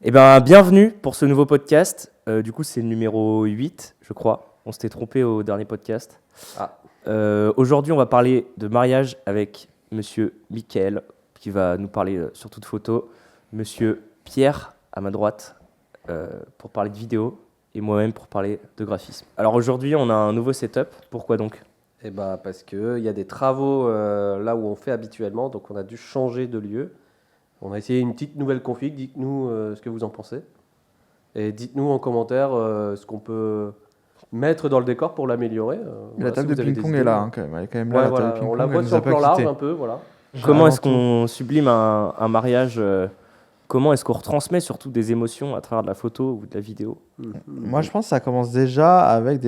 Eh bien, bienvenue pour ce nouveau podcast. Du coup, c'est le numéro 8, je crois. On s'était trompé au dernier podcast. Ah. Aujourd'hui, on va parler de mariage avec monsieur Mickaël, qui va nous parler surtout de photos. Monsieur Pierre, à ma droite, pour parler de vidéo. Et moi-même pour parler de graphisme. Alors aujourd'hui, on a un nouveau setup. Pourquoi donc ? Eh ben, parce qu'il y a des travaux là où on fait habituellement, donc on a dû changer de lieu. On a essayé une petite nouvelle config, dites-nous ce que vous en pensez. Et dites-nous en commentaire ce qu'on peut mettre dans le décor pour l'améliorer. La table de ping-pong est là, hein, quand même. Elle est quand même là, Ouais, la voilà, table de on ping-pong. la voit elle sur nous le a pas plan large quittés. un peu, voilà. Comment Avant est-ce tout. qu'on sublime un mariage Comment est-ce qu'on retransmet surtout des émotions à travers de la photo ou de la vidéo ? Moi, je pense que ça commence déjà avec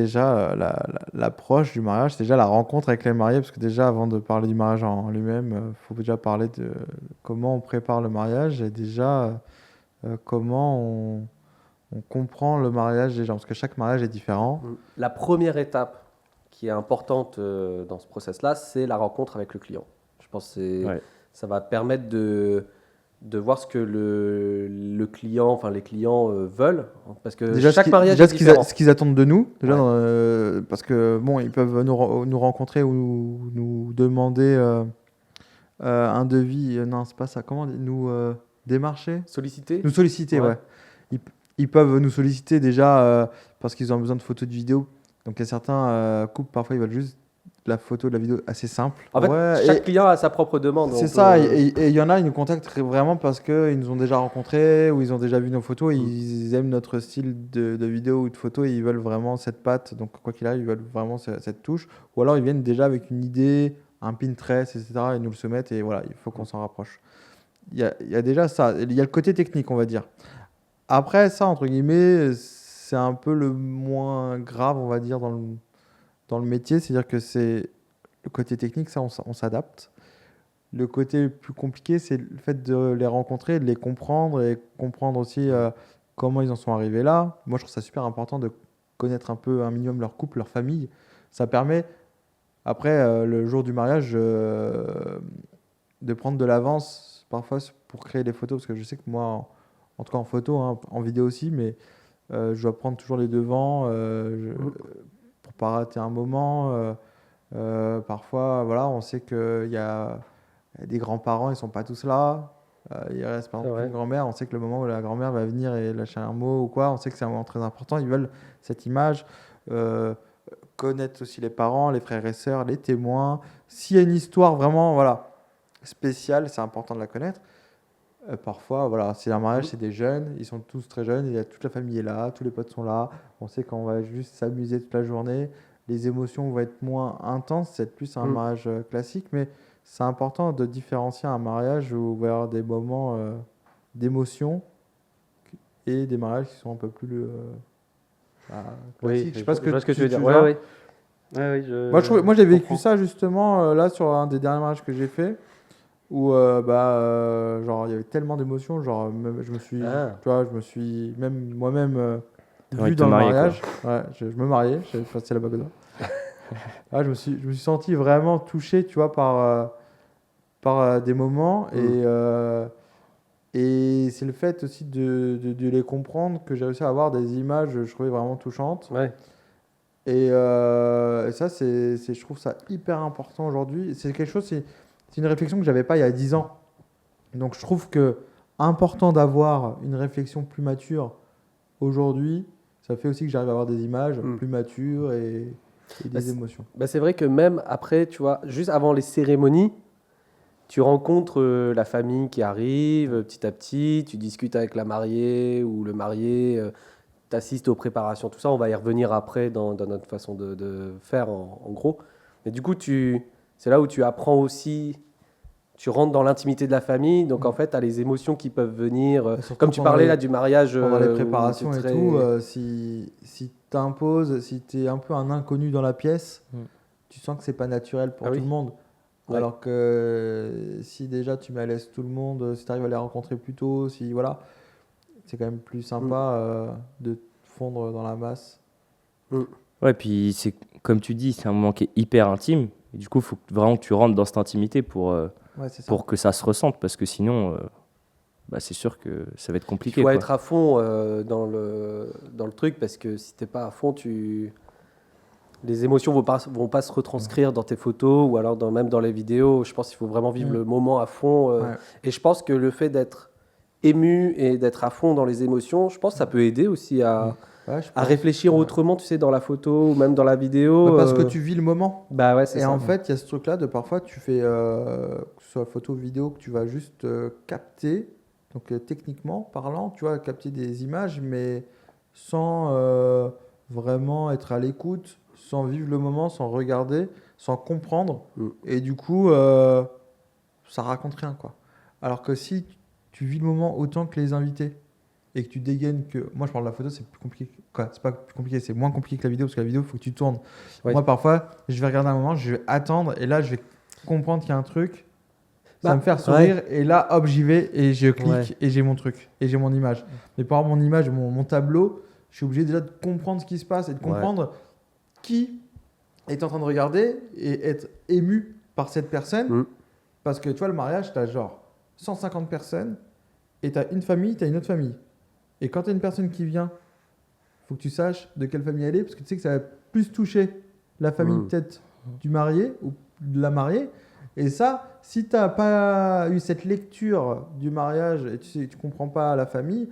l'approche du mariage, c'est déjà la rencontre avec les mariés, parce que déjà, avant de parler du mariage en lui-même, il faut déjà parler de comment on prépare le mariage et déjà comment on comprend le mariage des gens, parce que chaque mariage est différent. La première étape qui est importante dans ce process-là, c'est la rencontre avec le client. Je pense que ça va permettre de voir ce que le client, enfin les clients veulent, parce que Déjà, chaque mariage est différent. ce qu'ils attendent de nous, déjà, Ouais. parce que bon, ils peuvent nous rencontrer ou nous demander un devis. Non, c'est pas ça. Comment on dit, nous démarcher, Solliciter. nous solliciter, ouais. Ils peuvent nous solliciter déjà parce qu'ils ont besoin de photos de vidéo. Donc il y a certains couples, parfois ils veulent juste la photo de la vidéo assez simple. En fait, chaque client a sa propre demande. C'est ça, et il y en a, ils nous contactent vraiment parce qu'ils nous ont déjà rencontrés ou ils ont déjà vu nos photos, ils aiment notre style de vidéo ou de photo et ils veulent vraiment cette patte, donc quoi qu'il arrive, ils veulent vraiment cette touche. Ou alors ils viennent déjà avec une idée, un Pinterest, etc. et nous le soumettent et voilà, il faut qu'on s'en rapproche. Il y a déjà ça, il y a le côté technique, on va dire. Après ça, entre guillemets, c'est un peu le moins grave, on va dire, dans le métier, c'est-à-dire que c'est le côté technique, ça on s'adapte. Le côté plus compliqué, c'est le fait de les rencontrer, de les comprendre et comprendre aussi comment ils en sont arrivés là. Moi, je trouve ça super important de connaître un minimum leur couple, leur famille. Ça permet, après, le jour du mariage, de prendre de l'avance parfois pour créer des photos, parce que je sais que moi, en tout cas en photo, hein, en vidéo aussi, mais je dois prendre toujours les devants pour pas rater un moment. Parfois, voilà, on sait qu'il y a des grands-parents, ils sont pas tous là. Il reste par exemple une grand-mère. On sait que le moment où la grand-mère va venir et lâcher un mot ou quoi, on sait que c'est un moment très important. Ils veulent cette image. Connaître aussi les parents, les frères et sœurs, les témoins. S'il y a une histoire vraiment spéciale, c'est important de la connaître. Parfois, voilà, c'est un mariage, c'est des jeunes, ils sont tous très jeunes, toute la famille est là, tous les potes sont là. On sait qu'on va juste s'amuser toute la journée. Les émotions vont être moins intenses, c'est plus un mariage classique, mais c'est important de différencier un mariage où il va y avoir des moments d'émotion et des mariages qui sont un peu plus classiques. Je sais pas ce que tu veux dire. Ouais, Moi, j'ai vécu ça justement là sur un des derniers mariages que j'ai fait, où genre il y avait tellement d'émotions, genre même, je me suis même moi-même vu dans le mariage. Ouais, je me mariais, j'ai passé la bague d'or. Je me suis senti vraiment touché, tu vois, par des moments et c'est le fait aussi de les comprendre que j'ai réussi à avoir des images, je trouvais vraiment touchantes. Ouais. Et ça, je trouve ça hyper important aujourd'hui. C'est quelque chose, c'est une réflexion que j'avais pas il y a 10 ans. Donc je trouve que important d'avoir une réflexion plus mature aujourd'hui. Ça fait aussi que j'arrive à avoir des images plus matures et des émotions. C'est vrai que même après, tu vois, juste avant les cérémonies, tu rencontres la famille qui arrive petit à petit, tu discutes avec la mariée ou le marié, tu assistes aux préparations, tout ça. On va y revenir après dans notre façon de faire en gros. Mais du coup, c'est là où tu apprends aussi, tu rentres dans l'intimité de la famille. Donc en fait, tu as les émotions qui peuvent venir. Comme tu parlais là du mariage. Pendant les préparations et tout, si tu imposes, si tu es un peu un inconnu dans la pièce, tu sens que c'est pas naturel pour tout le monde. Ouais. Alors que si déjà tu laisses tout le monde, si tu arrives à les rencontrer plus tôt, voilà, c'est quand même plus sympa de fondre dans la masse. Ouais, puis c'est comme tu dis, c'est un moment qui est hyper intime. Et du coup, il faut vraiment que tu rentres dans cette intimité pour que ça se ressente, parce que sinon, bah, c'est sûr que ça va être Il compliqué. faut Quoi. être à fond dans le truc parce que si t'es pas à fond, les émotions vont pas se retranscrire dans tes photos ou alors même dans les vidéos. Je pense qu'il faut vraiment vivre le moment à fond. Ouais. Et je pense que le fait d'être ému et d'être à fond dans les émotions, je pense que ça peut aider aussi Ouais, je à pense. réfléchir Ouais. autrement, tu sais, dans la photo ou même dans la vidéo. Bah, parce que tu vis le moment. Bah ouais, c'est Et ça. en fait, il y a ce truc-là de parfois tu fais, que ce soit photo, vidéo, que tu vas juste capter, donc techniquement parlant, tu vois, capter des images, mais sans vraiment être à l'écoute, sans vivre le moment, sans regarder, sans comprendre. Mm. Et du coup, ça raconte rien, quoi. Alors que si tu vis le moment autant que les invités et que tu dégaines que. Moi, je parle de la photo, c'est plus compliqué. Quoi, c'est pas plus compliqué, c'est moins compliqué que la vidéo parce que la vidéo, il faut que tu tournes. Ouais. Moi, parfois, je vais regarder un moment, je vais attendre et là, je vais comprendre qu'il y a un truc. Ça Bah, va me faire sourire et là, hop, j'y vais et je clique Ouais. et j'ai mon truc et j'ai mon image. Mais pour avoir mon image, mon tableau, je suis obligé déjà de comprendre ce qui se passe et de comprendre qui est en train de regarder et être ému par cette personne. Mm. Parce que tu vois, le mariage, tu as genre 150 personnes et tu as une famille, tu as une autre famille. Et quand tu as une personne qui vient, il faut que tu saches de quelle famille elle est, parce que tu sais que ça va plus toucher la famille peut-être du marié ou de la mariée. Et ça, si tu n'as pas eu cette lecture du mariage et tu comprends pas la famille,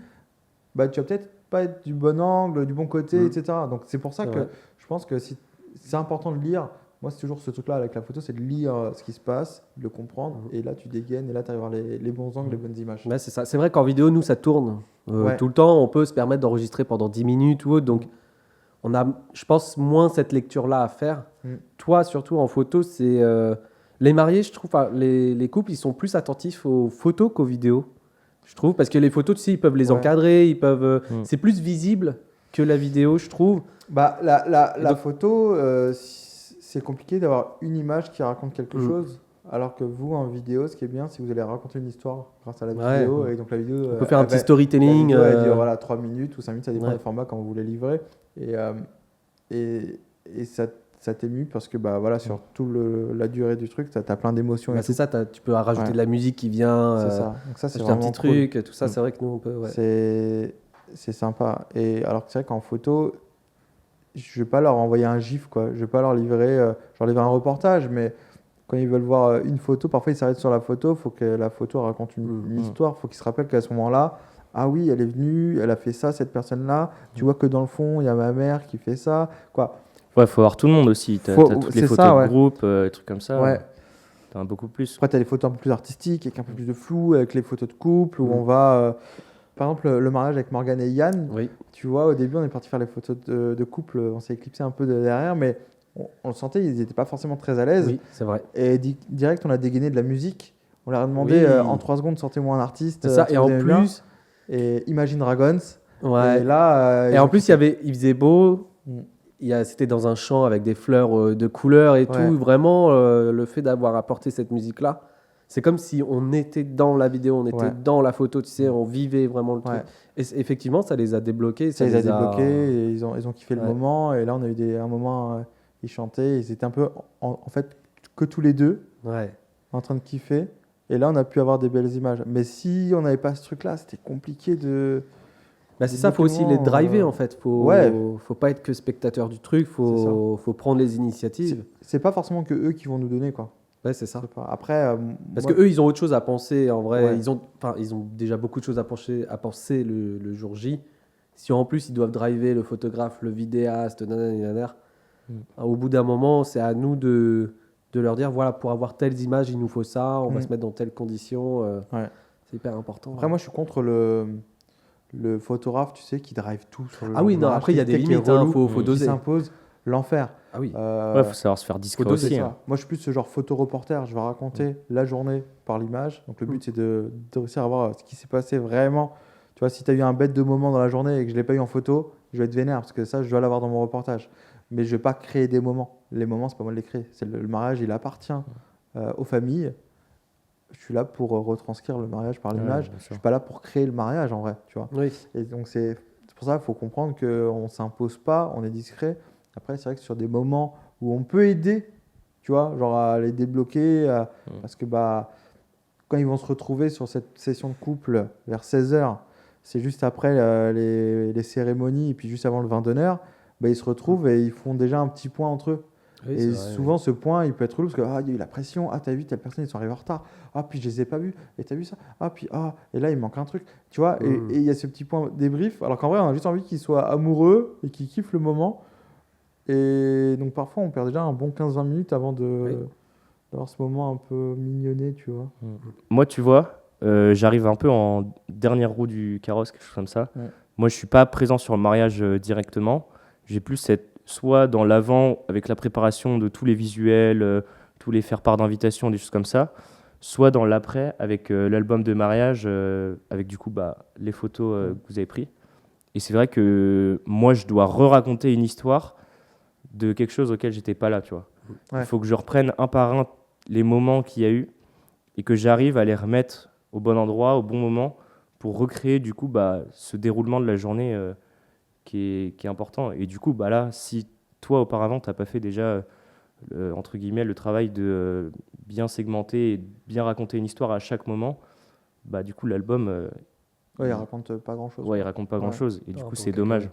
bah, tu vas peut-être pas être du bon angle, du bon côté, etc. Donc c'est pour ça C'est que vrai. je pense que c'est important de lire. Moi, c'est toujours ce truc-là avec la photo, c'est de lire ce qui se passe, de le comprendre, et là, tu dégaines, et là, tu arrives à voir les bons angles, les bonnes images. Ouais, c'est ça. C'est vrai qu'en vidéo, nous, ça tourne Ouais. tout le temps. On peut se permettre d'enregistrer pendant 10 minutes ou autre. Donc, on a, je pense, moins cette lecture-là à faire. Mm. Toi, surtout en photo, c'est les mariés, je trouve, enfin, les couples, ils sont plus attentifs aux photos qu'aux vidéos. Je trouve, parce que les photos, tu sais, ils peuvent les Ouais. encadrer, ils peuvent. Mm. C'est plus visible que la vidéo, je trouve. Bah, la donc- photo, c'est compliqué d'avoir une image qui raconte quelque Mm. chose, alors que vous, en vidéo, ce qui est bien, c'est que vous allez raconter une histoire grâce à la Ouais. vidéo, et donc la vidéo... On peut faire un petit storytelling. La vidéo, elle dure 3 minutes ou 5 minutes, ça dépend Ouais. des formats quand vous voulez livrer. Et ça t'émue parce que bah, voilà, sur toute la durée du truc, tu as plein d'émotions. Bah, et c'est tout. ça, tu peux rajouter Ouais. de la musique qui vient, C'est ça. Donc ça, c'est ajouter un vraiment petit cool. truc, tout ça, Mm. c'est vrai que nous, on peut. Ouais. C'est sympa. Et alors que c'est vrai qu'en photo, je vais pas leur envoyer un gif, quoi. Je vais pas leur livrer, un reportage, mais quand ils veulent voir une photo, parfois ils s'arrêtent sur la photo. Il faut que la photo raconte une histoire. Il faut qu'ils se rappellent qu'à ce moment-là, ah oui, elle est venue, elle a fait ça, cette personne-là. Tu vois que dans le fond, il y a ma mère qui fait ça, quoi. Ouais, faut avoir tout le monde aussi. T'as toutes les c'est photos ça, de ouais. groupe, des trucs comme ça. Ouais. T'en as beaucoup plus. Après, tu as des photos un peu plus artistiques, avec un peu plus de flou, avec les photos de couple, où Mm. on va. Par exemple, le mariage avec Morgane et Yann, Oui. tu vois, au début, on est parti faire les photos de couple, on s'est éclipsé un peu derrière, mais on le sentait, ils n'étaient pas forcément très à l'aise. Oui, c'est vrai. Et direct, on a dégainé de la musique. On leur a demandé Oui. en 3 secondes, sortez-moi un artiste. C'est ça. si Et vous en aimez bien. plus, Et Imagine Dragons. ouais. Et là. Et ils en ont plus, kiffé. il faisait beau. Mm. C'était dans un champ avec des fleurs de couleurs et Ouais. tout. Vraiment, le fait d'avoir apporté cette musique-là, c'est comme si on était dans la vidéo, on était Ouais. dans la photo, tu sais, on vivait vraiment le truc. Ouais. Et effectivement, ça les a débloqués. Ça les a débloqués, et ils ont kiffé le Ouais. moment. Et là, on a eu un moment, ils chantaient, ils étaient un peu, en fait, que tous les deux. Ouais. En train de kiffer. Et là, on a pu avoir des belles images. Mais si on n'avait pas ce truc-là, c'était compliqué de. Bah, c'est ça, faut aussi les driver en fait. Ouais. Faut pas être que spectateur du truc, faut prendre les initiatives. C'est pas forcément que eux qui vont nous donner, quoi. Ouais, c'est ça. C'est pas- Après, Parce moi- que eux, ils ont autre chose à penser en vrai. Ouais. Ils ont déjà beaucoup de choses à penser le jour J. Si en plus ils doivent driver le photographe, le vidéaste, nanana, au bout d'un moment, c'est à nous de leur dire voilà, pour avoir telles images, il nous faut ça, on va se mettre dans telles conditions. Ouais. C'est hyper important. Après, moi, je suis contre le photographe, tu sais, qui drive tout sur le Ah oui, non, mariage, après, il y a qui- des qui est limites, hein, relou, faut qui doser. s'impose l'enfer. Ah oui. Ouais, faut savoir se faire discret C'est aussi. ça. hein. Moi, je suis plus ce genre photo-reporter. Je vais raconter la journée par l'image. Donc, le but, c'est de réussir à voir ce qui s'est passé vraiment. Tu vois, si tu as eu un bête de moment dans la journée et que je ne l'ai pas eu en photo, je vais être vénère parce que ça, je dois l'avoir dans mon reportage. Mais je ne vais pas créer des moments. Les moments, c'est pas moi de les créer. Le mariage, il appartient aux familles. Je suis là pour retranscrire le mariage par l'image. bien Je sûr. suis pas là pour créer le mariage en vrai, tu vois. Oui. Et donc c'est pour ça qu'il faut comprendre qu'on ne s'impose pas, on est discret. Après, c'est vrai que sur des moments où on peut aider, tu vois, genre à les débloquer, parce que bah, quand ils vont se retrouver sur cette session de couple vers 16h, c'est juste après les cérémonies et puis juste avant le vin d'honneur, bah, ils se retrouvent et ils font déjà un petit point entre eux. Oui, Et c'est vrai, souvent, ce point, il peut être relou parce que il y a eu la pression. Ah, t'as vu, telle personne, ils sont arrivés en retard. Ah, puis je les ai pas vus. Et t'as vu ça? Et là, il manque un truc. Tu vois, et il y a ce petit point débrief. Alors qu'en vrai, on a juste envie qu'ils soient amoureux et qu'ils kiffent le moment. Et donc, parfois, on perd déjà un bon 15-20 minutes avant d'avoir ce moment un peu mignonné, tu vois. Moi, tu vois, j'arrive un peu en dernière roue du carrosse, quelque chose comme ça. Ouais. Moi, je suis pas présent sur le mariage directement. J'ai plus soit dans l'avant avec la préparation de tous les visuels, tous les faire-part d'invitation, des choses comme ça, soit dans l'après avec l'album de mariage, avec du coup les photos que vous avez prises. Et c'est vrai que moi, je dois re-raconter une histoire de quelque chose auquel j'étais pas là, tu vois. Ouais. Il faut que je reprenne un par un les moments qu'il y a eu et que j'arrive à les remettre au bon endroit, au bon moment, pour recréer du coup ce déroulement de la journée qui est important. Et du coup, là, si toi, auparavant, tu n'as pas fait déjà, entre guillemets, le travail de bien segmenter et bien raconter une histoire à chaque moment, du coup, l'album, Ouais, il raconte pas grand-chose. il raconte pas grand-chose. Et du coup, c'est dommage.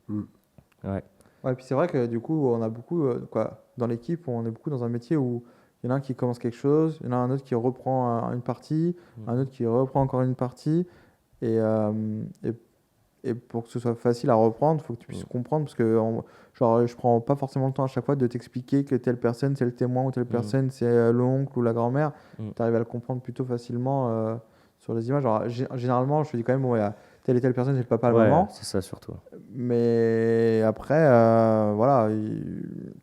Ouais. Ouais, puis c'est vrai que du coup, on a beaucoup, dans l'équipe, on est beaucoup dans un métier où il y en a un qui commence quelque chose, il y en a un autre qui reprend une partie, un autre qui reprend encore une partie. Et pour que ce soit facile à reprendre, il faut que tu puisses comprendre, parce que je prends pas forcément le temps à chaque fois de t'expliquer que telle personne c'est le témoin ou telle personne c'est l'oncle ou la grand-mère. Tu arrives à le comprendre plutôt facilement sur les images. Alors, généralement, je te dis quand même, il y a telle et telle personne, c'est le papa, le maman. C'est ça surtout. Mais après,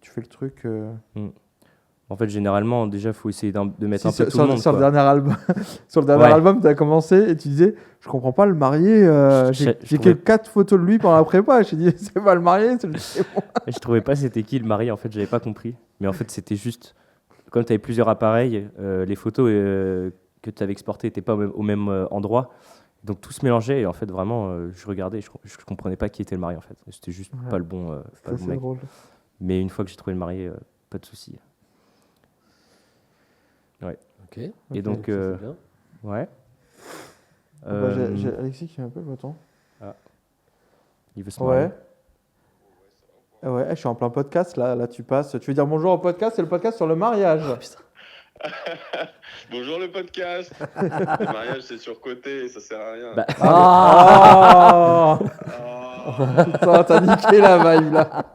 tu fais le truc. En fait, généralement, déjà, il faut essayer de mettre un peu tout le monde. Sur le dernier album, album, tu as commencé et tu disais, je comprends pas le marié. J'ai que 4 photos de lui pendant la prépa. J'ai dit, c'est pas le marié, c'est le témoin. Je trouvais pas c'était qui le marié. En fait, j'avais pas compris. Mais en fait, c'était juste, comme tu avais plusieurs appareils, les photos que tu avais exportées n'étaient pas au même endroit. Donc tout se mélangeait et en fait, vraiment, je regardais, je comprenais pas qui était le marié en fait. C'était juste pas le bon, pas le bon mec. Drôle. Mais une fois que j'ai trouvé le marié, pas de souci. Ouais. Ok. Et donc, ça, c'est bien. ouais. J'ai Alexis qui m'appelle, attends. Il veut se marier. Ouais, je suis en plein podcast là tu passes. Tu veux dire bonjour au podcast, c'est le podcast sur le mariage. Bonjour le podcast. Le mariage c'est surcoté, ça sert à rien. Putain, t'as niqué la vibe là.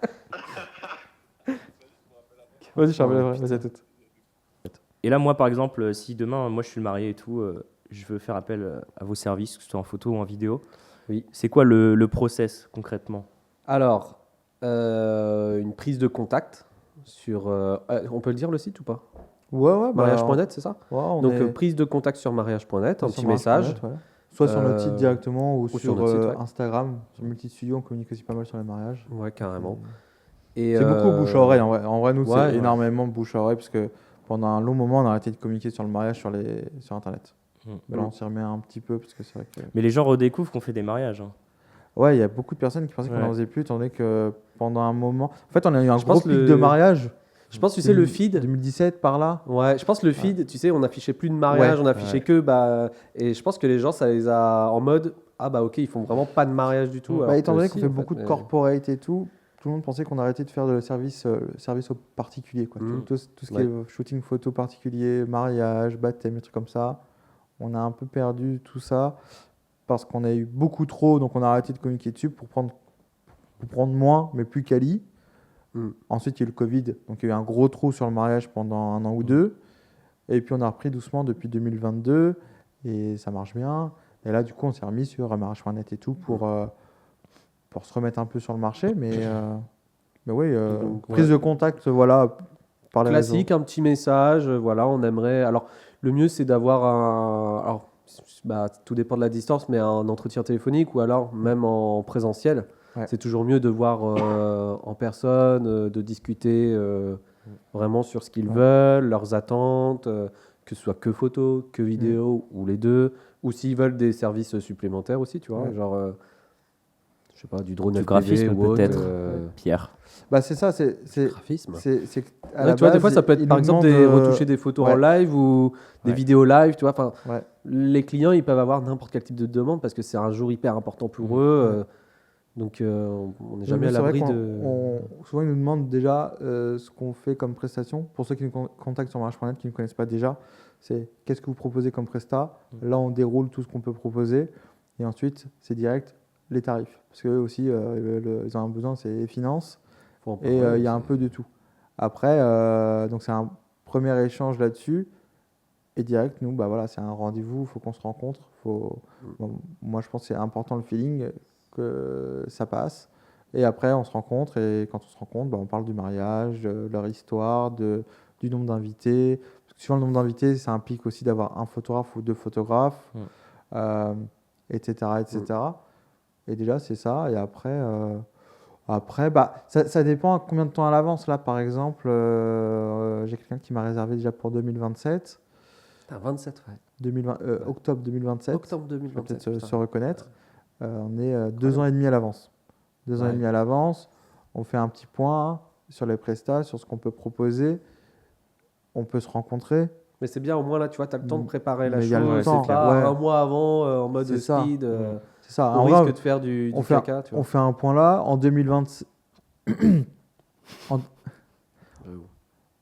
Vas-y, Charles, vas-y à toute. Et là, moi, par exemple, si demain, moi, je suis le marié et tout, je veux faire appel à vos services, que ce soit en photo ou en vidéo. Oui. C'est quoi le process concrètement? Alors, une prise de contact sur... on peut le dire le site ou pas? Ouais. Mariage.net, c'est ça? Ouais, Donc, prise de contact sur mariage.net, un petit message. Soit sur notre site directement ou sur notre site, Instagram. Sur Multistudio, on communique aussi pas mal sur les mariages. Ouais, carrément. C'est beaucoup bouche à oreille. En vrai, nous, ouais, c'est énormément bouche à oreille parce que pendant un long moment, on a arrêté de communiquer sur le mariage sur Internet. Mais là, on s'y remet un petit peu parce que c'est vrai que... Mais les gens redécouvrent qu'on fait des mariages. Hein. Ouais, il y a beaucoup de personnes qui pensaient qu'on n'en faisait plus, étant donné que pendant un moment... En fait, on a eu un gros pic de mariage. Je pense, tu sais, le feed... 2017, par là. Ouais, je pense le feed, tu sais, on affichait plus de mariage, on affichait que... et je pense que les gens, ça les a en mode... ok, ils font vraiment pas de mariage du tout. Étant donné qu'on fait beaucoup de corporate et tout le monde pensait qu'on arrêtait de faire le service aux particuliers. Quoi. Tout ce qui est shooting photo particulier, mariage, baptême, des trucs comme ça. On a un peu perdu tout ça parce qu'on a eu beaucoup trop, donc on a arrêté de communiquer dessus pour prendre moins, mais plus quali. Ensuite, il y a eu le Covid, donc il y a eu un gros trou sur le mariage pendant 1 an ou 2. Et puis on a repris doucement depuis 2022 et ça marche bien. Et là, du coup, on s'est remis sur mariage.net et tout pour se remettre un peu sur le marché. Mais oui, prise de contact, voilà, par les classique, réseaux. un petit message, voilà, on aimerait... Alors, le mieux, c'est d'avoir tout dépend de la distance, mais un entretien téléphonique ou alors même en présentiel. Ouais. C'est toujours mieux de voir en personne, de discuter vraiment sur ce qu'ils veulent, leurs attentes, que ce soit que photo, que vidéo ou les deux, ou s'ils veulent des services supplémentaires aussi, tu vois, genre je sais pas, du drone Du FPV graphisme ou autre, peut-être, Pierre. Bah, c'est ça, c'est graphisme. à Ouais, la tu vois, des base, fois, ça peut ils être par nous exemple demandent, retoucher des photos ouais. en live ou des Ouais. vidéos live, tu vois. Enfin, Ouais. les clients, ils peuvent avoir n'importe quel type de demande parce que c'est un jour hyper important pour Mhm. eux. Ouais. Donc, on n'est Donc, jamais nous, à c'est vrai l'abri qu'on de. souvent ils nous demandent déjà ce qu'on fait comme prestation. Pour ceux qui nous contactent sur mariage.net qui ne connaissent pas déjà, c'est qu'est-ce que vous proposez comme presta. Là, on déroule tout ce qu'on peut proposer et ensuite c'est direct les tarifs parce qu'eux aussi ils ont un besoin, c'est les finances Faut en et parler, il y a un c'est- peu de tout. Après, donc c'est un premier échange là-dessus et direct, nous, bah voilà, c'est un rendez-vous, il faut qu'on se rencontre. Bon, moi, je pense que c'est important le feeling, que ça passe. Et après, on se rencontre et quand on se rencontre, bah, on parle du mariage, de leur histoire, du nombre d'invités. Parce que suivant le nombre d'invités, ça implique aussi d'avoir un photographe ou deux photographes, euh, etc., etc. Et déjà, c'est ça. Et après, bah, ça dépend combien de temps à l'avance. Là, par exemple, j'ai quelqu'un qui m'a réservé déjà pour 2027. Putain, 27, ouais. 2020, octobre 2027. Octobre Je vais 2027. peut-être se putain. reconnaître. On est 2 ans et demi à l'avance. 2 ans et Ouais. demi à l'avance. On fait un petit point sur les prestats, sur ce qu'on peut proposer. On peut se rencontrer. Mais c'est bien, au moins là, tu vois, tu as le temps de préparer la Mais il y a le chose. temps, C'est pas ouais. un mois avant, en mode C'est ça. speed. C'est ça. Au En risque vrai, de faire du on fait, caca, tu on vois. fait un point là. En 2020,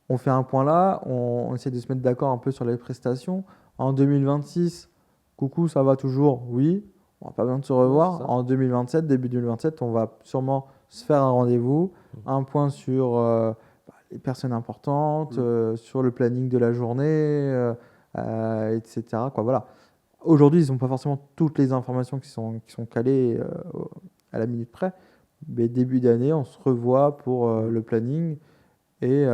on fait un point là. On essaie de se mettre d'accord un peu sur les prestations. En 2026, coucou, ça va toujours? Oui. On n'a pas besoin de se revoir. c'est ça. En 2027, début 2027, on va sûrement se faire un rendez-vous, un point sur les personnes importantes, sur le planning de la journée, etc. Quoi, voilà. Aujourd'hui, ils n'ont pas forcément toutes les informations qui sont calées à la minute près, mais début d'année, on se revoit pour le planning et,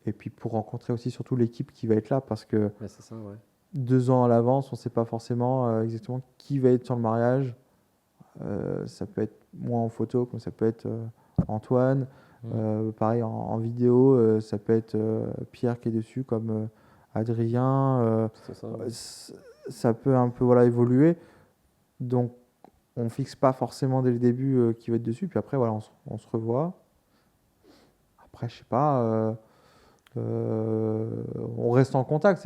et puis pour rencontrer aussi surtout l'équipe qui va être là, parce que Ouais, c'est ça, ouais. 2 ans à l'avance, on ne sait pas forcément exactement qui va être sur le mariage. Ça peut être moi en photo, comme ça peut être Antoine. Pareil en vidéo, ça peut être Pierre qui est dessus, comme Adrien. C'est ça. Ouais. Ça peut un peu voilà, évoluer. Donc, on fixe pas forcément dès le début qui va être dessus. Puis après, voilà, on se revoit. Après, je sais pas. On reste en contact.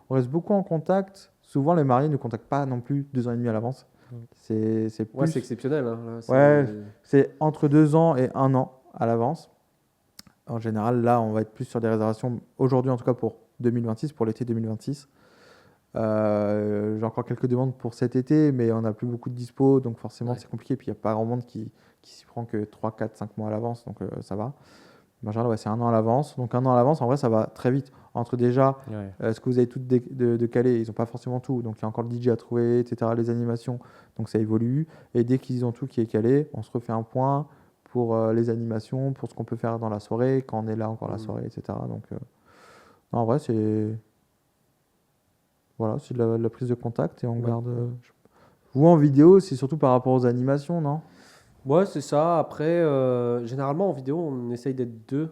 On reste beaucoup en contact. Souvent, les mariés ne contactent pas non plus 2 ans et demi à l'avance. C'est plus. Ouais, c'est exceptionnel. Hein, là, Ouais, c'est entre 2 ans et 1 an à l'avance. En général, là, on va être plus sur des réservations, aujourd'hui en tout cas pour 2026, pour l'été 2026. J'ai encore quelques demandes pour cet été, mais on n'a plus beaucoup de dispo, donc forcément c'est compliqué. Puis il n'y a pas grand monde qui s'y prend que 3, 4, 5 mois à l'avance, donc ça va. En général, ouais, c'est 1 an à l'avance. Donc 1 an à l'avance, en vrai, ça va très vite. Entre déjà, ce que vous avez tout de calé, ils n'ont pas forcément tout. Donc il y a encore le DJ à trouver, etc., les animations, donc ça évolue. Et dès qu'ils ont tout qui est calé, on se refait un point pour les animations, pour ce qu'on peut faire dans la soirée, quand on est là encore la soirée, etc. Donc non, en vrai, c'est... Voilà, c'est de la prise de contact et on garde... Vous, en vidéo, c'est surtout par rapport aux animations, non? Ouais, c'est ça. Après, généralement en vidéo, on essaye d'être deux.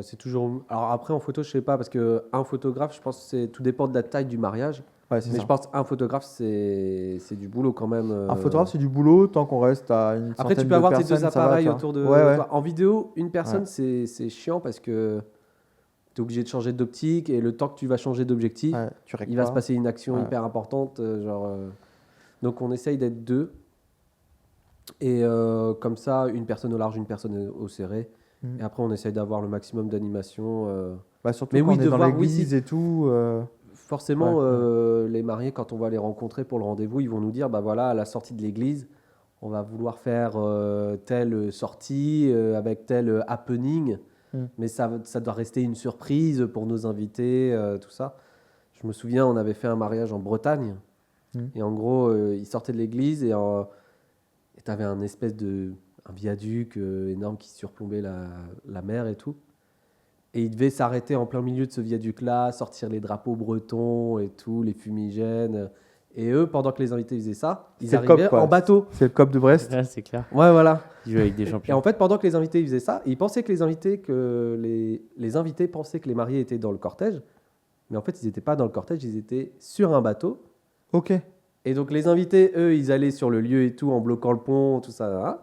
C'est toujours. Alors après, en photo, je sais pas, parce qu'un photographe, je pense que tout dépend de la taille du mariage. Ouais, c'est Mais ça. je pense qu'un photographe, c'est du boulot quand même. Un photographe, c'est du boulot tant qu'on reste à une Après, tu centaine peux de avoir tes personnes, deux ça va, appareils tu vois. autour de Ouais, ouais. toi. En vidéo, une personne, Ouais. c'est chiant parce que tu es obligé de changer d'optique et le temps que tu vas changer d'objectif, Ouais, tu règles il va pas. se passer une action Ouais. hyper importante. Donc, on essaye d'être deux. Et comme ça, une personne au large, une personne au serré. Et après, on essaye d'avoir le maximum d'animation. Bah, surtout Mais quand oui, on est de dans voir, l'église et tout. Forcément, Ouais. les mariés, quand on va les rencontrer pour le rendez-vous, ils vont nous dire, bah voilà, à la sortie de l'église, on va vouloir faire telle sortie avec tel happening, mais ça doit rester une surprise pour nos invités, tout ça. Je me souviens, on avait fait un mariage en Bretagne, et en gros, ils sortaient de l'église et tu avais un espèce un viaduc énorme qui surplombait la mer et tout. Et ils devaient s'arrêter en plein milieu de ce viaduc-là, sortir les drapeaux bretons et tout, les fumigènes. Et eux, pendant que les invités faisaient ça, ils C'est le arrivaient COP, quoi. en bateau. C'est le COP de Brest. Ouais, c'est clair. Ouais, voilà. Ils jouent avec des Et champions. en fait, pendant que les invités ils faisaient ça, ils pensaient que les invités pensaient que les mariés étaient dans le cortège. Mais en fait, ils n'étaient pas dans le cortège, ils étaient sur un bateau. Ok. Et donc les invités, eux, ils allaient sur le lieu et tout en bloquant le pont, tout ça. Hein.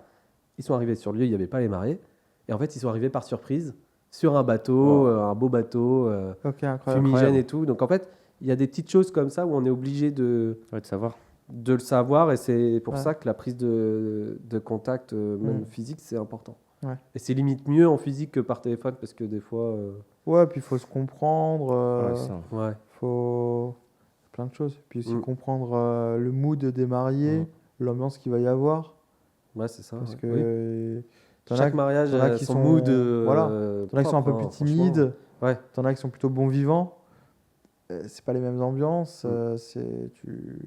Ils sont arrivés sur le lieu, il n'y avait pas les mariés. Et en fait, ils sont arrivés par surprise sur un bateau, un beau bateau, Ok, incroyable. fumigène incroyable. et tout. Donc en fait, il y a des petites choses comme ça où on est obligé de savoir. le savoir. Et c'est pour Ouais. ça que la prise de contact, même Mm. physique, c'est important. Ouais. Et c'est limite mieux en physique que par téléphone parce que des fois... Ouais, puis il faut se comprendre. Ouais, ça. ouais. Faut plein de choses. Puis aussi Mm. comprendre le mood des mariés, Mm. l'ambiance qu'il va y avoir. Ouais, c'est ça. Parce ouais. que Oui. t'en as Chaque mariage t'en as a qui son sont- mood. voilà. T'en as qui sont un peu propre, plus hein, franchement. timides, Ouais. t'en as qui sont plutôt bons vivants. C'est pas les mêmes ambiances. Mm. Tu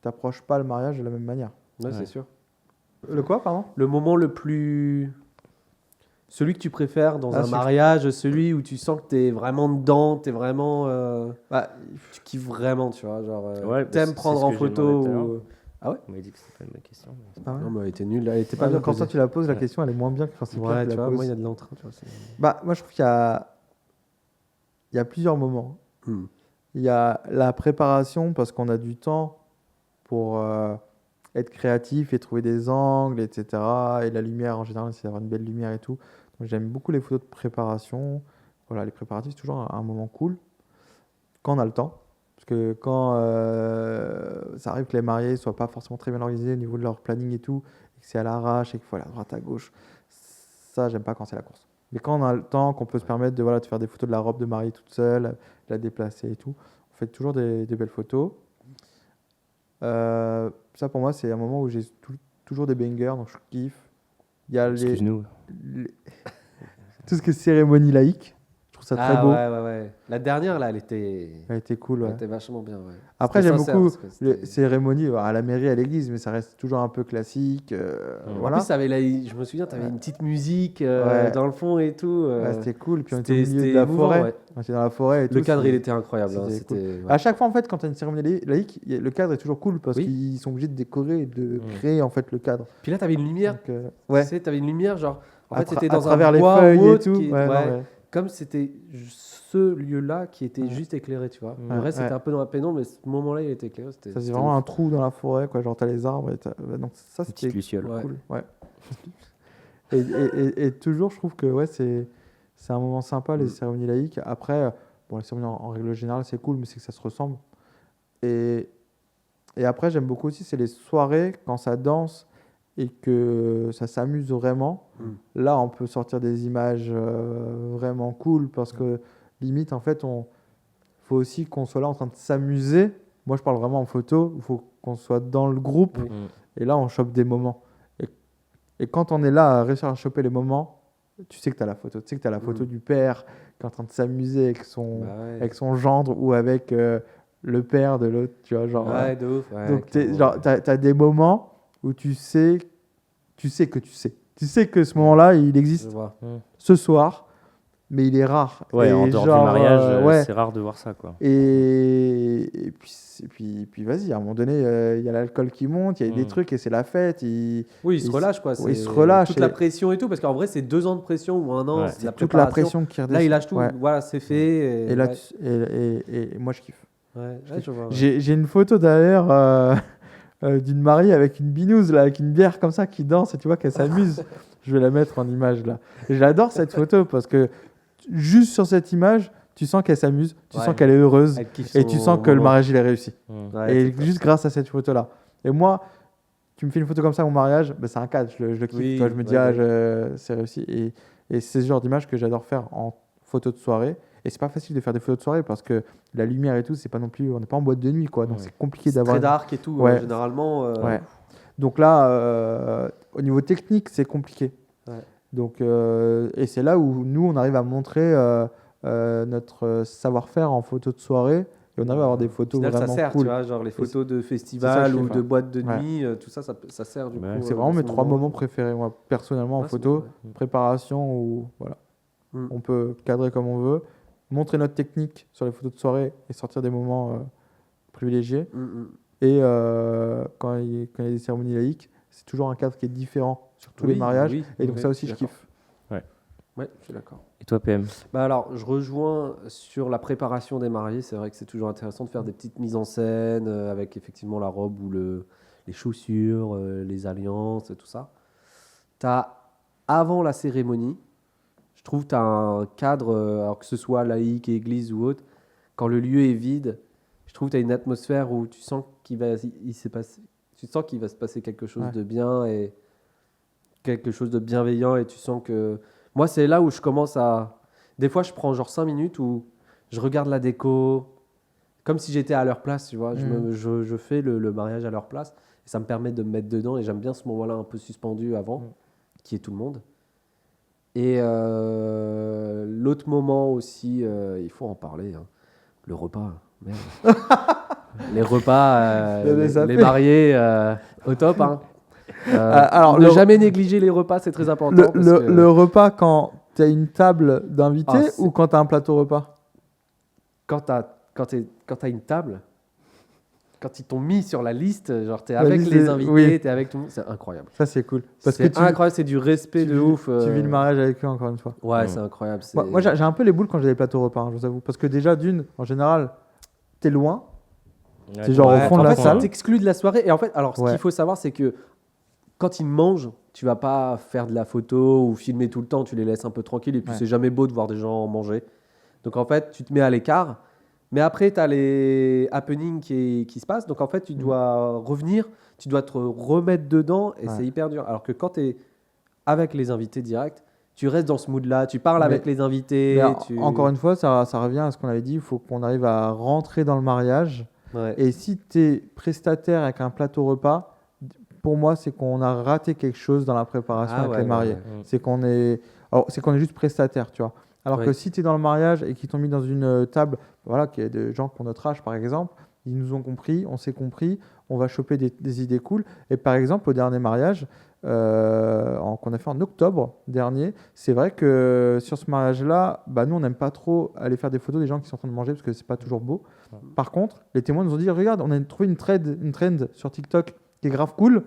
t'approches pas le mariage de la même manière. Ouais, Ouais. c'est sûr. Le quoi, pardon? Le moment le plus. Celui que tu préfères dans Ah, un celui- mariage, celui où tu sens que t'es vraiment dedans, t'es vraiment. Bah, Tu kiffes vraiment, tu vois. Genre, Ouais, bah, t'aimes c'est prendre ce en que j'ai photo. demandé tout à l'heure. ou- On m'a dit que c'était pas une bonne question. mais- ah ouais. Non, mais elle était nulle, elle était pas Ah, bien quand toi posée. tu la poses, la Ouais. question elle est moins bien que quand c'est Pierre Ouais, qui tu la vois, pose. moi il y a de l'entrain, tu vois. Bah, moi je trouve il y a plusieurs moments. Hmm. Il y a la préparation parce qu'on a du temps pour être créatif et trouver des angles, etc. Et la lumière en général, c'est d'avoir une belle lumière et tout. Donc j'aime beaucoup les photos de préparation. Voilà, les préparatifs, c'est toujours un moment cool quand on a le temps. Parce que quand ça arrive que les mariés ne soient pas forcément très bien organisés au niveau de leur planning et tout, et que c'est à l'arrache et qu'il faut aller à droite à gauche, ça, j'aime pas quand c'est la course. Mais quand on a le temps, qu'on peut se permettre de, voilà, de faire des photos de la robe de mariée toute seule, la déplacer et tout, on fait toujours des belles photos. Ça, pour moi, c'est un moment où j'ai toujours des bangers, donc je kiffe. Il y a Excuse-nous. les- tout ce qui est cérémonie laïque. Je trouve ça très beau. Ouais. La dernière, là, elle était Cool. Ouais. vachement bien. Ouais. Après, C'était j'aime sincère, beaucoup parce que les c'était- cérémonies à la mairie, à l'église, mais ça reste toujours un peu classique. En Voilà. plus, je me souviens, tu avais une petite musique Ouais. dans le fond et tout. Ouais, c'était cool. Puis on était au milieu c'était de la émouvant, forêt. ouais. On était dans la forêt et Le tout, cadre, c'était- il était incroyable. hein, c'était cool. C'était ouais. À chaque fois, en fait, quand tu as une cérémonie laïque, le cadre est toujours cool parce Oui. qu'ils sont obligés de décorer et de créer en fait le cadre. Puis là, tu avais une lumière. Donc, Tu ouais. sais, tu avais une lumière, genre. En À fait, c'était à dans travers un les bois feuilles ou et autre tout. qui- Ouais, non, ouais. ouais. Comme c'était ce lieu-là qui était Ouais. juste éclairé, tu vois. Ouais, Le reste, ouais. c'était un peu dans la pénombre, mais ce moment-là, il était éclairé. Ça, c'est vraiment un trou dans la forêt, quoi. Genre, t'as les arbres. Donc, ça, Une petite c'était luciole. Ouais. cool. Ouais. et toujours, je trouve que ouais, c'est un moment sympa, les Mm. cérémonies laïques. Après, bon, les cérémonies en règle générale, c'est cool, mais c'est que ça se ressemble. Et après, j'aime beaucoup aussi, c'est les soirées quand ça danse et que ça s'amuse vraiment. Mm. Là, on peut sortir des images vraiment cool parce que limite, en fait, faut aussi qu'on soit là en train de s'amuser. Moi, je parle vraiment en photo. Il faut qu'on soit dans le groupe. Oui. Et là, on chope des moments. Et quand on est là à réussir à choper les moments, tu sais que tu as la photo. Tu sais que tu as la photo du père qui est en train de s'amuser avec son, Bah ouais. avec son gendre ou avec le père de l'autre. Tu vois, genre, Ouais, de ouf. Ouais, donc, carrément. tu as des moments où tu sais que tu sais. Tu sais que ce moment-là, il Je existe vois. ce soir, mais il est rare. Ouais, Et en dehors genre, du mariage, ouais. c'est rare de voir ça, quoi. Et puis vas-y, à un moment donné, il y a l'alcool qui monte, il y a des trucs et c'est la fête. Oui, il se il relâche, quoi. il c'est se relâche Toute la et- pression et tout, parce qu'en vrai, c'est 2 ans de pression ou 1 an. Ouais. c'est la toute la préparation. pression qui redescend. Là, il lâche tout. Ouais. Voilà, c'est fait. Et là, ouais. et moi, je kiffe. Ouais, je vois. Ouais. J'ai une photo d'ailleurs d'une mariée avec une binouse, là, avec une bière comme ça qui danse et tu vois qu'elle s'amuse. Je vais la mettre en image là. Et j'adore cette photo parce que juste sur cette image, tu sens qu'elle s'amuse, tu Ouais. sens qu'elle est heureuse Elle kiffe et son tu sens que le moment. mariage il est réussi. Ouais, Et c'est clair. juste grâce à cette photo-là. Et moi, tu me fais une photo comme ça à mon mariage, bah, c'est un cadre, je le kiffe. Oui, Tu vois, je me dis, ouais, ah, ouais. c'est réussi. Et c'est ce genre d'image que j'adore faire en photo de soirée. Et c'est pas facile de faire des photos de soirée parce que la lumière et tout, c'est pas non plus, on n'est pas en boîte de nuit, quoi. Donc Ouais. c'est compliqué C'est d'avoir. très dark et tout, Ouais. généralement. Ouais. Donc là, au niveau technique, c'est compliqué. Ouais. Donc, et c'est là où nous, on arrive à montrer notre savoir-faire en photo de soirée. Et on arrive à avoir des Au photos final, ça vraiment sert, cool. tu vois, genre les photos de ça que festival je ou kiffe, de ouais. boîtes de Ouais. nuit, tout ça, ça sert du Ouais. coup. C'est vraiment mes dans ce 3 moment. moments préférés, moi, personnellement, en Ouais, c'est photo. bon, ouais. Préparation, ou voilà. Mm. On peut cadrer comme on veut, montrer notre technique sur les photos de soirée et sortir des moments privilégiés. Et quand il y a des cérémonies laïques, c'est toujours un cadre qui est différent sur tous les Oui, mariages. oui, Et donc oui, ça aussi, je d'accord. kiffe. Ouais, je suis d'accord. Et toi, PM? Bah alors, je rejoins sur la préparation des mariés. C'est vrai que c'est toujours intéressant de faire des petites mises en scène avec effectivement la robe ou les chaussures, les alliances, tout ça. Avant la cérémonie, je trouve que tu as un cadre, alors que ce soit laïque, église ou autre, quand le lieu est vide, je trouve que tu as une atmosphère où tu sens tu sens qu'il va se passer quelque chose de bien et quelque chose de bienveillant et tu sens que... Moi, c'est là où je commence à... Des fois, je prends genre 5 minutes où je regarde la déco, comme si j'étais à leur place, tu vois. Je fais le mariage à leur place et ça me permet de me mettre dedans et j'aime bien ce moment-là un peu suspendu avant, qui est tout le monde. Et l'autre moment aussi, il faut en parler, hein. Le repas, merde. Les repas, les mariés, au top, hein. Alors, Ne jamais négliger les repas, c'est très important. Le repas quand tu as une table d'invités ou quand tu as un plateau repas? Quand tu as une table, quand ils t'ont mis sur la liste, genre tu es avec les invités, tu es avec tout le monde, c'est incroyable. Ça, c'est cool. C'est incroyable, c'est du respect de ouf. Tu vis le mariage avec eux, encore une fois. Ouais, c'est incroyable. Moi, j'ai un peu les boules quand j'ai des plateaux repas, hein, je vous avoue. Parce que déjà, en général, tu es loin. C'est genre au fond de la salle. T'exclus de la soirée. Et en fait, alors, ce qu'il faut savoir, c'est que quand ils mangent, tu vas pas faire de la photo ou filmer tout le temps, tu les laisses un peu tranquilles et puis c'est jamais beau de voir des gens manger. Donc en fait, tu te mets à l'écart, mais après tu as les happenings qui se passent. Donc en fait, tu dois revenir, tu dois te remettre dedans et c'est hyper dur. Alors que quand tu es avec les invités directs, tu restes dans ce mood-là, tu parles avec les invités. Encore une fois, ça revient à ce qu'on avait dit, il faut qu'on arrive à rentrer dans le mariage. Et si tu es prestataire avec un plateau repas, pour moi, c'est qu'on a raté quelque chose dans la préparation avec les mariés. C'est qu'on est juste prestataire, tu vois. Alors que si tu es dans le mariage et qu'ils t'ont mis dans une table, voilà, qu'il y a des gens qui ont notre âge, par exemple, ils nous ont compris, on s'est compris, on va choper des idées cool. Et par exemple, au dernier mariage qu'on a fait en octobre dernier, c'est vrai que sur ce mariage-là, nous, on n'aime pas trop aller faire des photos des gens qui sont en train de manger parce que c'est pas toujours beau. Par contre, les témoins nous ont dit, regarde, on a trouvé une trend sur TikTok qui est grave cool,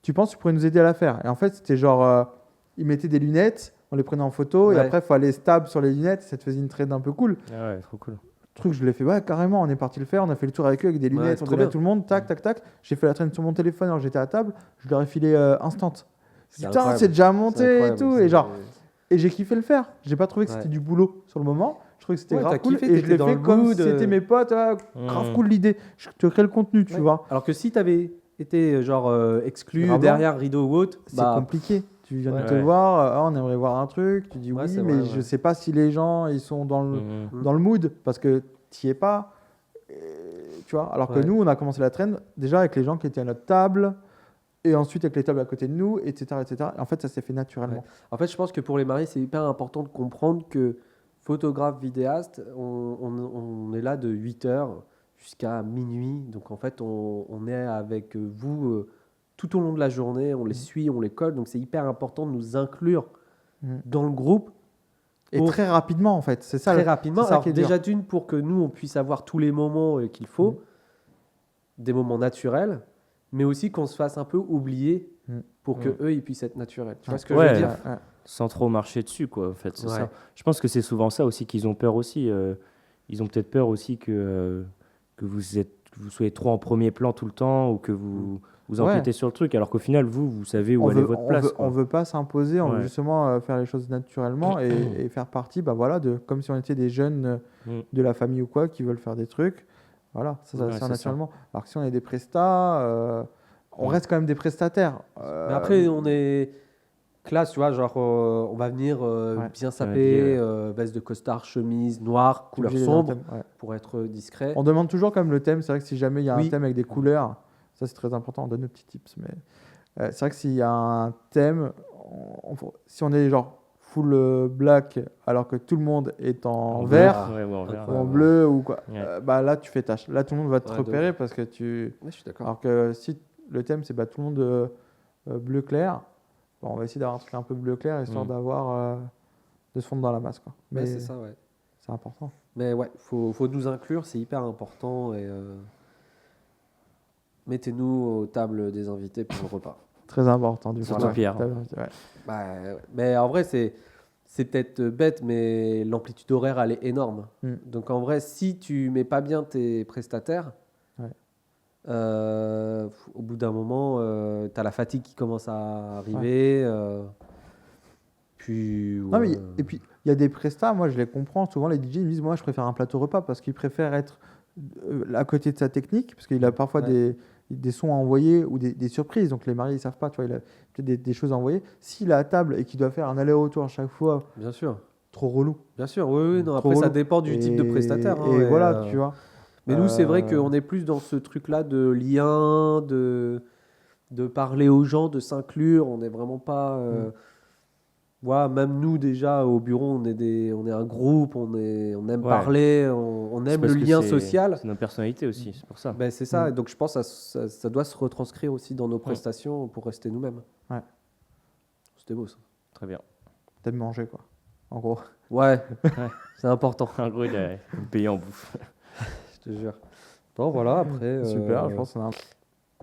tu penses que tu pourrais nous aider à la faire? Et en fait, c'était genre, ils mettaient des lunettes, on les prenait en photo, et après, il fallait stab sur les lunettes, ça te faisait une trade un peu cool. Ah ouais, trop cool. Le truc, je l'ai fait, carrément, on est parti le faire, on a fait le tour avec eux avec des lunettes, on donnait à tout le monde, tac, tac, tac. J'ai fait la traîne sur mon téléphone alors j'étais à table, je leur ai filé instant. Putain, c'est déjà monté et tout, et j'ai kiffé le faire. J'ai pas trouvé que c'était du boulot sur le moment. Je trouvais que c'était grave cool et je l'ai fait comme si c'était mes potes. Grave cool l'idée. Je te crée le contenu, tu vois. Alors que si tu avais été exclu derrière rideau ou autre, c'est compliqué. Tu viens de te voir, on aimerait voir un truc. Tu dis oui, mais je sais pas si les gens ils sont dans le mood parce que tu y es pas. Tu vois. Alors que nous, on a commencé la traîne déjà avec les gens qui étaient à notre table. Et ensuite avec les tables à côté de nous, etc. etc. En fait, ça s'est fait naturellement. En fait, je pense que pour les mariés, c'est hyper important de comprendre que photographe, vidéaste, on est là de 8h jusqu'à minuit. Donc en fait, on est avec vous tout au long de la journée, on les suit, on les colle. Donc c'est hyper important de nous inclure dans le groupe. Et très rapidement, en fait. C'est ça. Très rapidement. Ça alors, déjà d'une, pour que nous, on puisse avoir tous les moments qu'il faut, des moments naturels, mais aussi qu'on se fasse un peu oublier pour que eux ils puissent être naturels. Tu vois ce que je veux dire? Sans trop marcher dessus, quoi. En fait, c'est ça. Je pense que c'est souvent ça aussi qu'ils ont peur aussi. Ils ont peut-être peur aussi que vous soyez trop en premier plan tout le temps ou que vous empiétez sur le truc, alors qu'au final vous savez où est votre place. On veut pas s'imposer, on veut justement faire les choses naturellement et faire partie, comme si on était des jeunes de la famille ou quoi qui veulent faire des trucs. Voilà, ça naturellement. Ça. Alors que si on est des prestats, on reste quand même des prestataires. Mais après, on est classe, tu vois, genre on va venir bien sapé, veste de costard, chemise noire, couleur sombre, pour être discret. On demande toujours quand même le thème. C'est vrai que si jamais il y a un thème avec des couleurs, ça c'est très important, on donne nos petits tips. Mais c'est vrai que s'il y a un thème, si on est genre full black alors que tout le monde est en vert ou en bleu ou quoi, là tu fais tâche. Là tout le monde va te repérer parce que tu. Je suis d'accord. Alors que si le thème c'est tout le monde bleu clair, on va essayer d'avoir un truc un peu bleu clair histoire d'avoir de se fondre dans la masse, quoi. Mais c'est ça, c'est important. Mais faut nous inclure, c'est hyper important et mettez-nous aux tables des invités pour le repas. Très important du coup. Pierre. Mais en vrai, c'est c'est peut-être bête, mais l'amplitude horaire, elle est énorme. Mm. Donc en vrai, si tu mets pas bien tes prestataires, Ouais. au bout d'un moment, tu as la fatigue qui commence à arriver. Puis, Non, mais, ouais. et puis, il y a des prestats, moi je les comprends. Souvent, les DJ me disent, moi je préfère un plateau repas parce qu'ils préfèrent être à côté de sa technique, parce qu'il a parfois Ouais. des sons à envoyer ou des surprises. Donc les mariés, ils savent pas, tu vois, il a peut-être des choses à envoyer. S'il est à table et qu'il doit faire un aller-retour à chaque fois, Bien sûr. trop relou. Bien sûr, oui, non, Trop après ça relou. dépend du type de prestataire. hein, Et voilà, euh, tu vois. Mais nous, c'est vrai Euh, qu'on est plus dans ce truc-là de lien, de parler aux gens, de s'inclure. On n'est vraiment pas. Voilà, même nous, déjà, au bureau, on est un groupe, on aime Ouais. parler, on C'est aime le parce que lien c'est- social. C'est notre personnalité aussi, c'est pour ça. Ben, c'est ça. Et donc, je pense que ça doit se retranscrire aussi dans nos prestations pour rester nous-mêmes. Ouais. C'était beau, ça. Très bien. T'aimes manger, quoi. En gros. Ouais, Ouais. c'est important, En gros, il a payé en bouffe. je te jure. Bon, voilà, après. Super, je pense qu'on a un...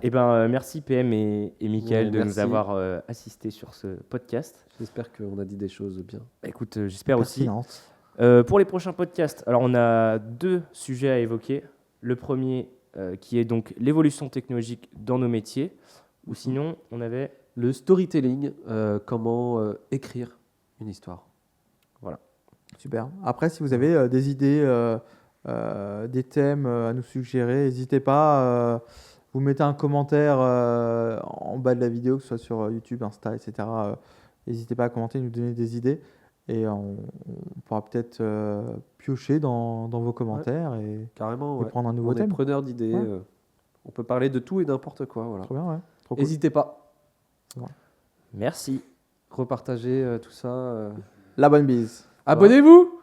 Eh ben, merci PM et Mickaël Ouais, de nous merci. avoir assisté sur ce podcast. J'espère qu'on a dit des choses bien. Bah, écoute, j'espère aussi. pertinente. Pour les prochains podcasts, alors on a 2 sujets à évoquer. Le premier qui est donc l'évolution technologique dans nos métiers, ou sinon on avait Le storytelling, comment écrire une histoire. Super. Après, si vous avez des idées, des thèmes à nous suggérer, n'hésitez pas. Vous mettez un commentaire en bas de la vidéo, que ce soit sur YouTube, Insta, etc. N'hésitez pas à commenter, nous donner des idées. Et on pourra peut-être piocher dans vos commentaires et Carrément, ouais. prendre un nouveau On est thème. preneur d'idées. Ouais. On peut parler de tout et n'importe quoi. Voilà. Trop bien, ouais. Trop cool. N'hésitez pas. merci. Repartagez tout ça. La bonne bise. Abonnez-vous!